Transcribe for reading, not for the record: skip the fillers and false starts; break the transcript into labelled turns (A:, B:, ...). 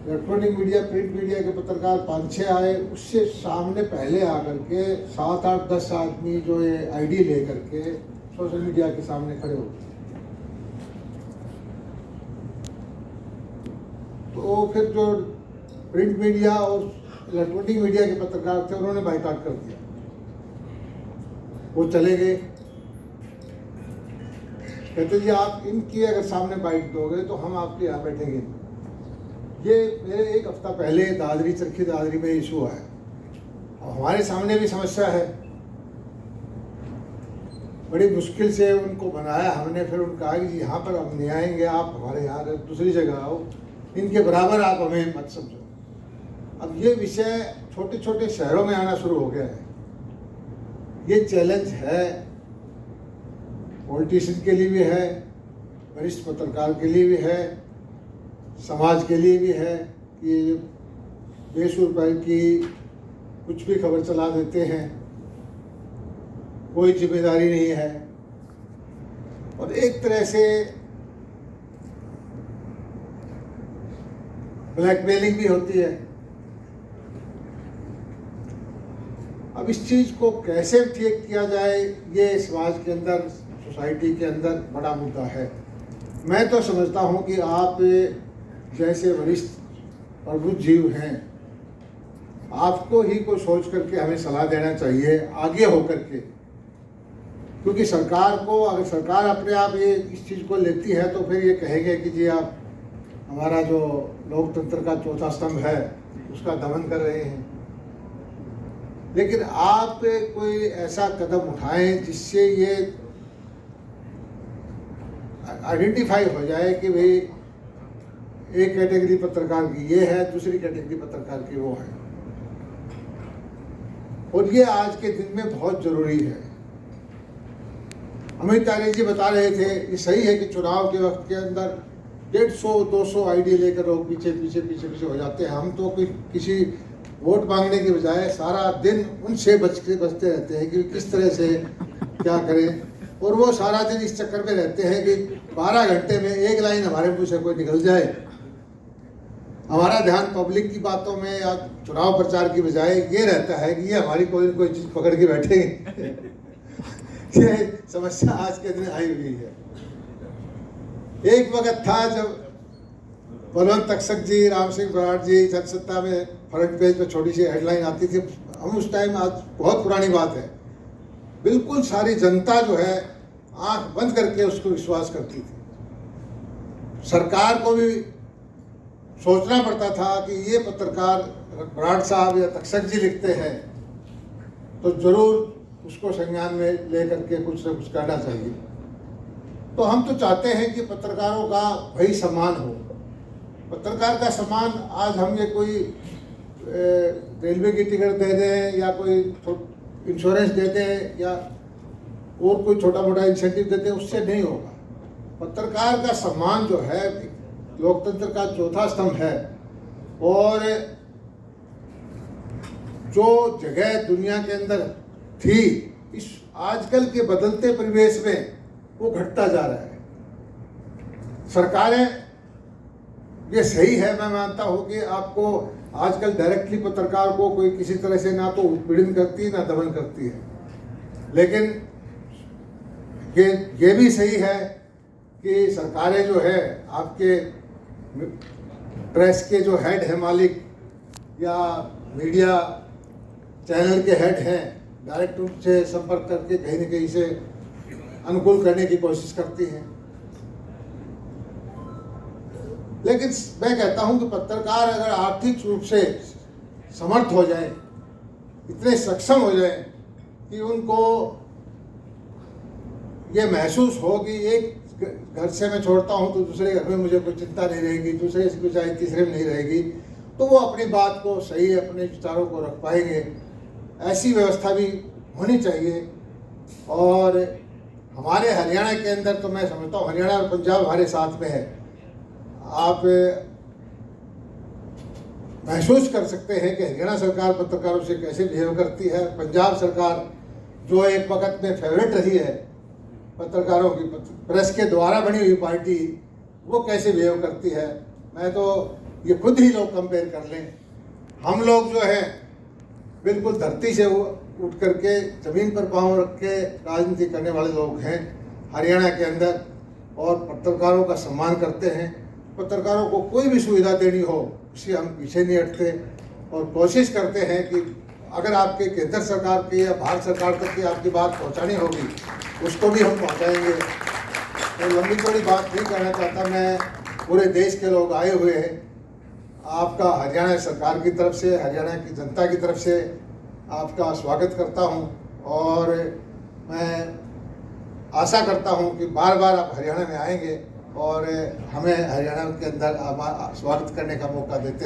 A: Electronic media, print media के पत्रकार 5-6 आए, उससे सामने पहले आकर के 7, 8, 10 आदमी जो ये आईडी लेकर के सोशल मीडिया के सामने खड़े हो गए। तो फिर जो प्रिंट मीडिया और इलेक्ट्रॉनिक मीडिया के पत्रकार थे उन्होंने बाइकआउट कर दिया, वो चले गए। कहते जी आप इनकी अगर सामने बाइट दोगे तो हम आपके यहाँ बैठेंगे। ये मेरे 1 हफ्ता पहले दादरी, चरखी दादरी में इशू आया। हमारे सामने भी समस्या है, बड़ी मुश्किल से उनको बनाया हमने। फिर उनका कहा कि यहाँ पर हम नहीं आएंगे, आप हमारे यहाँ दूसरी जगह आओ, इनके बराबर आप हमें मत समझो। अब ये विषय छोटे छोटे शहरों में आना शुरू हो गया है। ये चैलेंज है, पॉलिटिशियन के लिए भी है, वरिष्ठ पत्रकार के लिए भी है, समाज के लिए भी है कि बेसुर पैर की कुछ भी खबर चला देते हैं, कोई जिम्मेदारी नहीं है। और एक तरह से ब्लैकमेलिंग भी होती है। अब इस चीज को कैसे ठीक किया जाए, ये समाज के अंदर, सोसाइटी के अंदर बड़ा मुद्दा है। मैं तो समझता हूँ कि आप जैसे वरिष्ठ प्रबुद्ध जीव हैं, आपको ही कोई सोच करके हमें सलाह देना चाहिए आगे होकर के। क्योंकि सरकार को, अगर सरकार अपने आप ये इस चीज़ को लेती है तो फिर ये कहेंगे कि जी आप हमारा जो लोकतंत्र का चौथा स्तंभ है उसका दमन कर रहे हैं। लेकिन आप कोई ऐसा कदम उठाएं जिससे ये आइडेंटिफाई हो जाए कि भाई एक कैटेगरी पत्रकार की ये है, दूसरी कैटेगरी पत्रकार की वो है। और ये आज के दिन में बहुत जरूरी है। अमित तारे जी बता रहे थे, ये सही है कि चुनाव के वक्त के अंदर 150-200 आईडी लेकर लोग पीछे हो जाते हैं। हम तो किसी वोट मांगने के बजाय सारा दिन उनसे बचते रहते हैं कि किस तरह से क्या करें। और वो सारा दिन इस चक्कर में रहते हैं कि 12 घंटे में एक लाइन हमारे मुंह से कोई निकल जाए। हमारा ध्यान पब्लिक की बातों में या चुनाव प्रचार की बजाय ये रहता है कि ये हमारी कोई चीज पकड़ के बैठेंगे। ये समस्या आज के दिन आई हुई है। एक वक्त था जब बलवंत तक्षक जी, राम सिंह बराड़ जी जनसत्ता में फ्रंट पेज पे छोटी सी हेडलाइन आती थी। हम उस टाइम, आज बहुत पुरानी बात है, बिल्कुल सारी जनता जो है आंख बंद करके उसको विश्वास करती थी। सरकार को भी सोचना पड़ता था कि ये पत्रकार बराड़ साहब या तक्षक जी लिखते हैं तो जरूर उसको संज्ञान में लेकर के कुछ न कुछ करना चाहिए। तो हम तो चाहते हैं कि पत्रकारों का वही सम्मान हो। पत्रकार का सम्मान आज हम ये कोई रेलवे की टिकट दे दें या कोई इंश्योरेंस दे दें या और कोई छोटा मोटा इंसेंटिव देते हैं, उससे नहीं होगा। पत्रकार का सम्मान जो है लोकतंत्र का चौथा स्तंभ है। और जो जगह दुनिया के अंदर थी, इस आजकल के बदलते परिवेश में वो घटता जा रहा है। सरकारें, ये सही है, मैं मानता हूं कि आपको आजकल डायरेक्टली पत्रकार को कोई किसी तरह से ना तो उत्पीड़न करती है ना दमन करती है। लेकिन ये भी सही है कि सरकारें जो है, आपके प्रेस के जो हेड है, मालिक या मीडिया चैनल के हेड हैं, डायरेक्ट उनसे संपर्क करके कहीं न कहीं से अनुकूल करने की कोशिश करती हैं। लेकिन मैं कहता हूं कि पत्रकार अगर आर्थिक रूप से समर्थ हो जाए, इतने सक्षम हो जाए कि उनको ये महसूस हो कि एक घर से मैं छोड़ता हूं तो दूसरे घर में मुझे कोई चिंता नहीं रहेगी, दूसरे से कुछ आए तीसरे में नहीं रहेगी, तो वो अपनी बात को सही, अपने विचारों को रख पाएंगे। ऐसी व्यवस्था भी होनी चाहिए। और हमारे हरियाणा के अंदर तो मैं समझता हूँ, हरियाणा और पंजाब हमारे साथ में है। आप महसूस कर सकते हैं कि हरियाणा सरकार पत्रकारों से कैसे बिहेव करती है। पंजाब सरकार जो एक वक्त में फेवरेट रही है पत्रकारों की, प्रेस के द्वारा बनी हुई पार्टी, वो कैसे बिहेव करती है। मैं तो ये खुद ही लोग कंपेयर कर लें। हम लोग जो है बिल्कुल धरती से उठ करके ज़मीन पर पांव रख के राजनीति करने वाले लोग हैं हरियाणा के अंदर, और पत्रकारों का सम्मान करते हैं। पत्रकारों को कोई भी सुविधा देनी हो उससे हम पीछे नहीं हटते और कोशिश करते हैं कि अगर आपके केंद्र सरकार की या भारत सरकार तक की आपकी बात पहुंचानी होगी उसको भी हम पहुंचाएंगे। तो लंबी चौड़ी बात नहीं करना चाहता मैं, पूरे देश के लोग आए हुए हैं, आपका हरियाणा सरकार की तरफ से, हरियाणा की जनता की तरफ से आपका स्वागत करता हूं और मैं आशा करता हूं कि बार बार आप हरियाणा में आएंगे और हमें हरियाणा के अंदर स्वागत करने का मौका देते रहें।